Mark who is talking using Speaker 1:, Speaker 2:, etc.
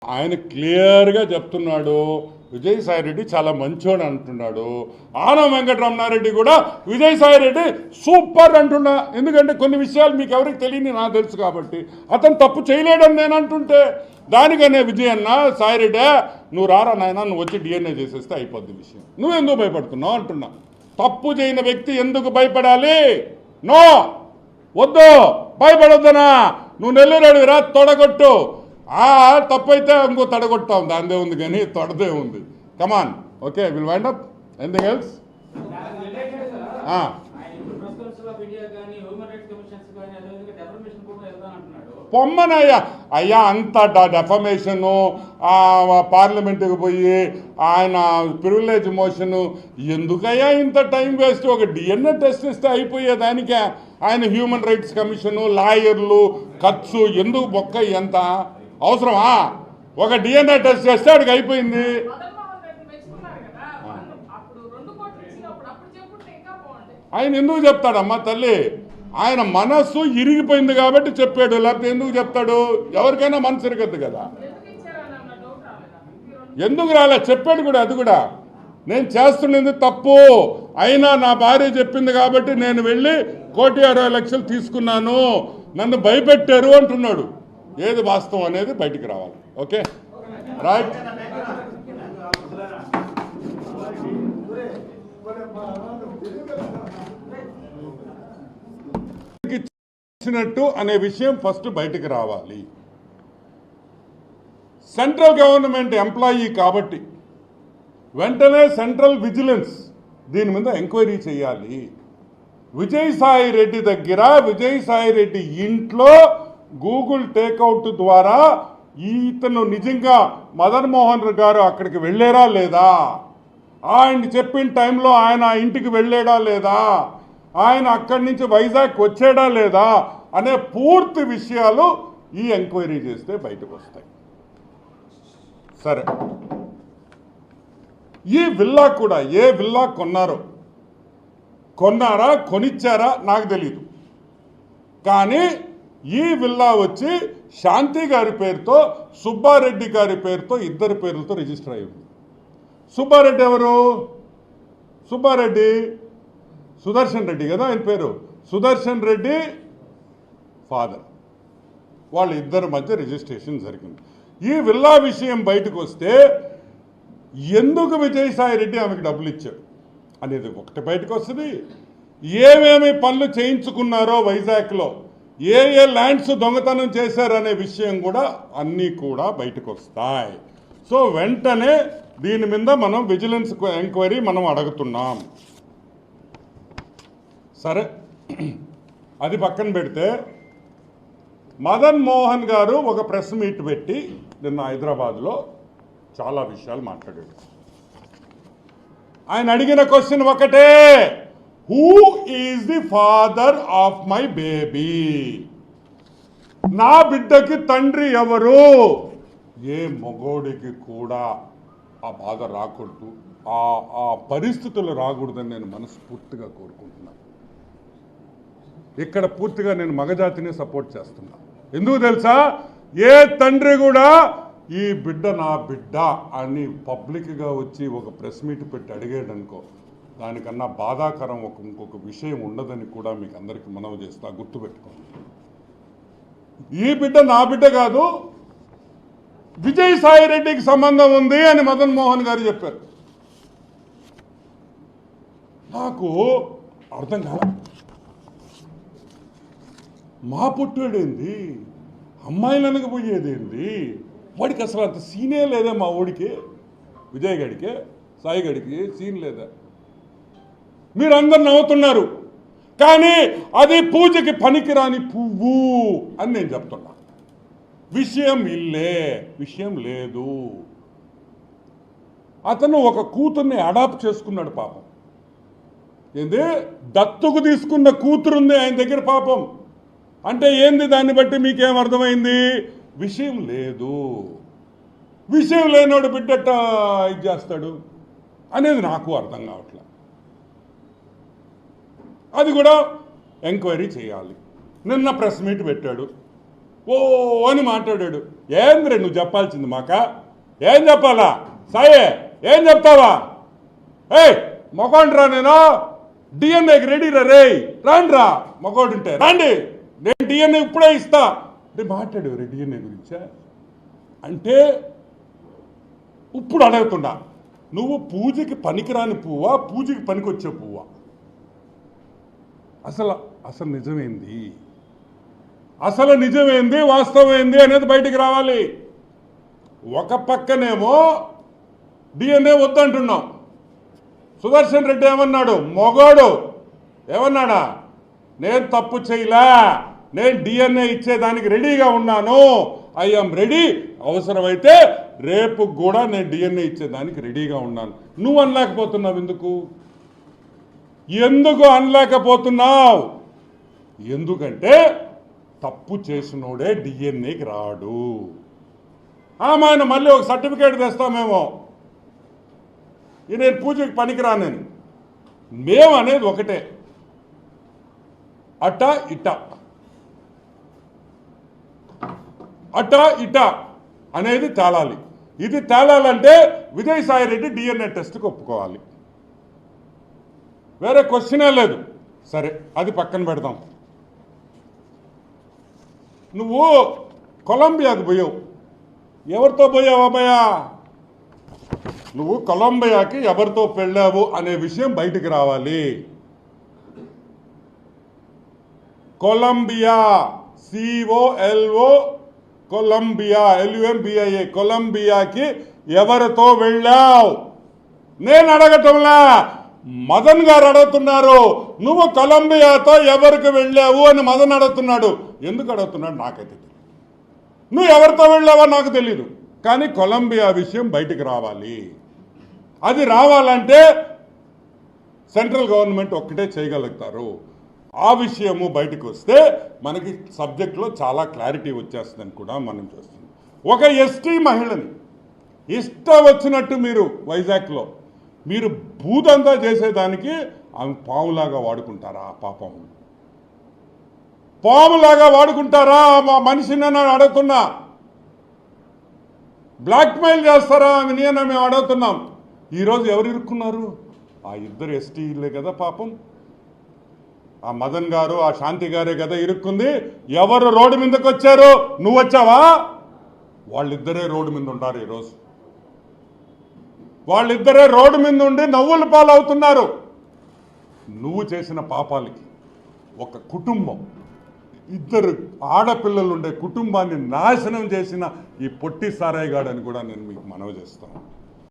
Speaker 1: ఆయన క్లియర్గా చెప్తున్నాడు, విజయసాయిరెడ్డి చాలా మంచోడు అంటున్నాడు. ఆనం వెంకటరమణారెడ్డి కూడా విజయసాయిరెడ్డి సూపర్ అంటున్నా. ఎందుకంటే కొన్ని విషయాలు మీకు ఎవరికి తెలియని నాకు తెలుసు కాబట్టి. అతను తప్పు చేయలేడని నేను అంటుంటే దానికనే విజయన్న, సాయిరెడ్డి నువ్వు రారా నాయన, నువ్వు వచ్చి డిఎన్ఏ చేసేస్తే అయిపోద్ది విషయం, నువ్వెందుకు భయపడుతున్నావు అంటున్నా. తప్పు చేయని వ్యక్తి ఎందుకు భయపడాలి? నో, వద్దు, భయపడొద్దనా. నువ్వు నెల్లూరు రా, తొడగొట్టు. తప్పైతే ఇంకో తడగొట్టాం, దానిదే ఉంది కానీ తొడదే ఉంది. Come on, okay, will wind up. Anything else? పొమ్మనయ్యా అయ్యా, అంత డెఫమేషను, పార్లమెంటుకి పోయి ఆయన ప్రివిలేజ్ మోషను ఎందుకయ్యా ఇంత టైం వేస్ట్? ఒక డిఎన్ఏ టెస్ట్ ఇస్తే అయిపోయేదానికే ఆయన హ్యూమన్ రైట్స్ కమిషను, లాయర్లు, ఖర్చు ఎందుకు బొక్క? ఎంత అవసరమా? ఒక డిఎన్ఏ టెస్ట్ చేస్తే అడిగి అయిపోయింది. ఆయన ఎందుకు చెప్తాడమ్మా తల్లి? ఆయన మనస్సు ఇరిగిపోయింది కాబట్టి చెప్పాడు, లేకపోతే ఎందుకు చెప్తాడు? ఎవరికైనా మనసు ఇరగద్దు కదా. ఎందుకు రాలే? చెప్పాడు కూడా. అది కూడా నేను చేస్తున్నది తప్పు, అయినా నా భార్య చెప్పింది కాబట్టి నేను వెళ్ళి 1,60,00,000 తీసుకున్నాను, నన్ను భయపెట్టారు అంటున్నాడు. ఏది వాస్తవం అనేది బయటికి రావాలి. Okay, right. ఇచ్చినట్టు అనే విషయం ఫస్ట్ బయటికి రావాలి. సెంట్రల్ గవర్నమెంట్ ఎంప్లాయీ కాబట్టి వెంటనే సెంట్రల్ విజిలెన్స్ దీని మీద ఎంక్వైరీ చేయాలి. విజయసాయి రెడ్డి దగ్గర, విజయసాయి రెడ్డి ఇంట్లో గూగుల్ టేక్అవుట్ ద్వారా ఇతను నిజంగా మదన్ మోహన్ గారు అక్కడికి వెళ్ళారా లేదా, ఆయన చెప్పిన టైంలో ఆయన ఇంటికి వెళ్ళాడా లేదా, ఆయన అక్కడి నుంచి వైజాగ్ వచ్చాడా లేదా అనే పూర్తి విషయాలు ఈ ఎంక్వైరీ చేస్తే బయటకు వస్తాయి. సరే, ఈ విల్లా కూడా ఏ విల్లా కొన్నారా కొనిచ్చారా నాకు తెలీదు, కానీ ఈ విల్లా వచ్చి శాంతి గారి పేరుతో, సుబ్బారెడ్డి గారి పేరుతో, ఇద్దరి పేర్లతో రిజిస్టర్ అయ్యింది. సుబ్బారెడ్డి ఎవరు? సుబ్బారెడ్డి సుదర్శన్ రెడ్డి కదా ఆయన పేరు. సుదర్శన్ రెడ్డి ఫాదర్, వాళ్ళ ఇద్దరి మధ్య రిజిస్ట్రేషన్ జరిగింది. ఈ విల్లా విషయం బయటకు వస్తే ఎందుకు విజయసాయి రెడ్డి ఆమెకు డబ్బులు ఇచ్చాడు అనేది ఒకటి బయటకు వస్తుంది. ఏమేమి పనులు చేయించుకున్నారో వైజాగ్లో, ఏ ల్యాండ్స్ దొంగతనం చేశారనే విషయం కూడా అన్నీ కూడా బయటకు వస్తాయి. సో వెంటనే దీని మీద మనం విజిలెన్స్ ఎంక్వైరీ మనం అడుగుతున్నాం. సరే, అది పక్కన పెడితే మదన్ మోహన్ గారు ఒక ప్రెస్ మీట్ పెట్టి నిన్న హైదరాబాద్లో చాలా విషయాలు మాట్లాడాడు. ఆయన అడిగిన క్వశ్చన్ ఒకటే, who is the father of my baby? నా బిడ్డకి తండ్రి ఎవరు? ఏ మగోడికి కూడా ఆ బాధ రాకూడదు, ఆ పరిస్థితులు రాకూడదని నేను మనస్ఫూర్తిగా కోరుకుంటున్నాను. ఇక్కడ పూర్తిగా నేను మగజాతిని సపోర్ట్ చేస్తున్నా. ఎందుకు తెలుసా? ఏ తండ్రి కూడా ఈ బిడ్డ నా బిడ్డ అని పబ్లిక్గా వచ్చి ఒక ప్రెస్ మీట్ పెట్టి అడిగాడు అనుకో, దానికన్నా బాధాకరం ఇంకొక విషయం ఉండదని కూడా మీకు అందరికీ మనవి చేస్తా. గుర్తుపెట్టుకోండి, ఈ బిడ్డ నా బిడ్డ కాదు, విజయసాయి రెడ్డికి సంబంధం ఉంది అని మదన్ మోహన్ గారు చెప్పారు. నాకు అర్థం కాదు, మా పుట్టాడేంది, అమ్మాయిలు అనకపోయేదేంది, వాడికి అసలు అంత సీనే లేదా? మా ఊడికి, విజయ్ గడికి, సాయి గడికి సీన్ లేదా? మీరందరు నవ్వుతున్నారు, కానీ అది పూజకి పనికిరాని పువ్వు అని నేను చెప్తున్నా. విషయం ఇల్లే, విషయం లేదు. అతను ఒక కూతుర్ని అడాప్ట్ చేసుకున్నాడు పాపం. ఏంది? దత్తుకు తీసుకున్న కూతురుంది ఆయన దగ్గర పాపం. అంటే ఏంది? దాన్ని బట్టి మీకేం అర్థమైంది? విషయం లేదు. విషయం లేనోడు బిడ్డట ఇది చేస్తాడు అనేది నాకు అర్థం కావట్లేదు. అది కూడా ఎంక్వైరీ చేయాలి. నిన్న ప్రెస్ మీట్ పెట్టాడు, ఓ అని మాట్లాడాడు. ఏంద్రే నువ్వు చెప్పాల్సింది మాక? ఏం చెప్పాలా సాయే? ఏం చెప్తావా? ఏయ్ మొగోండ్రా, నేను డిఎన్ఏకి రెడీ రే, రాండ్రా మొగోడుంటే రాండి, నేను డిఎన్ఏ ఇప్పుడే ఇస్తా అంటే మాట్లాడేవారు డిఎన్ఏ గురించా? అంటే ఇప్పుడు అడుగుతున్నా, నువ్వు పూజకి పనికిరాని పువ్వా, పూజకి పనికొచ్చే పువ్వా? అసలు నిజమేంది? అసలు నిజమేంది, వాస్తవం ఏంది అనేది బయటికి రావాలి. ఒక పక్కనేమో డిఎన్ఏ వద్దంటున్నాం. సుదర్శన్ రెడ్డి ఏమన్నాడు? మొగోడు ఏమన్నాడా? నేను తప్పు చేయలే, నేను డిఎన్ఏ ఇచ్చేదానికి రెడీగా ఉన్నాను, ఐఎమ్ రెడీ, అవసరమైతే రేపు కూడా నేను డిఎన్ఏ ఇచ్చేదానికి రెడీగా ఉన్నాను. నువ్వు అనలేకపోతున్నావు ఎందుకు? ఎందుకు అనలేకపోతున్నావు? ఎందుకంటే తప్పు చేసినోడే డిఎన్ఏకి రాడు. ఆయన మళ్ళీ ఒక సర్టిఫికేట్ తెస్తామేమో, నేను పూజకి పనికిరానని. మేము అనేది ఒకటే, అట్ట ఇట్ట అట్ట ఇట్ట అనేది తేలాలి. ఇది తేలాలంటే విజయసాయి రెడ్డి డిఎన్ఏ టెస్ట్కి ఒప్పుకోవాలి, వేరే క్వశ్చనే లేదు. సరే అది పక్కన పెడదాం. నువ్వు కొలంబియాకు పోయావు, ఎవరితో పోయావు అబ్బాయా? నువ్వు కొలంబియాకి ఎవరితో వెళ్ళావు అనే విషయం బయటికి రావాలి. కొలంబియా, COLO కొలంబియా, LUMBIA, కొలంబియాకి ఎవరితో వెళ్ళావు? నేను అడగటంలా, మదన్ గారు అడుగుతున్నారు. నువ్వు కొలంబియాతో ఎవరికి వెళ్ళావు అని మదన్ అడుగుతున్నాడు. ఎందుకు అడుగుతున్నాడు నాకైతే తెలియదు. నువ్వు ఎవరితో వెళ్ళావో నాకు తెలీదు, కానీ కొలంబియా విషయం బయటికి రావాలి. అది రావాలంటే సెంట్రల్ గవర్నమెంట్ ఒక్కటే చేయగలుగుతారు. ఆ విషయము బయటకు వస్తే మనకి సబ్జెక్ట్లో చాలా క్లారిటీ వచ్చేస్తుందని కూడా మనం చూస్తున్నాం. ఒక ఎస్టీ మహిళని ఇష్టం వచ్చినట్టు మీరు వైజాగ్లో మీరు భూతంతా చేసేదానికి ఆమె పాములాగా వాడుకుంటారా? పాపం పాములాగా వాడుకుంటారా మా మనిషిని అని అడుగుతున్నా? బ్లాక్మెయిల్ చేస్తారా ఆమెని అని మేము అడుగుతున్నాం. ఈరోజు ఎవరు ఇరుక్కున్నారు? ఆ ఇద్దరు ఎస్టీలే కదా పాపం. ఆ మదన్ గారు, ఆ శాంతి గారే కదా ఇరుక్కుంది. ఎవరు రోడ్డు మీదకి వచ్చారు? నువ్వు వచ్చావా? వాళ్ళిద్దరే రోడ్డు మీద ఉంటారు ఈరోజు. వాళ్ళిద్దరే రోడ్డు మీద ఉండి నవ్వుల పాలవుతున్నారు. నువ్వు చేసిన పాపాలకి ఒక కుటుంబం, ఇద్దరు ఆడపిల్లలు ఉండే కుటుంబాన్ని నాశనం చేసిన ఈ పొట్టి సారాయిగాడని కూడా నేను మీకు మనవి చేస్తాను.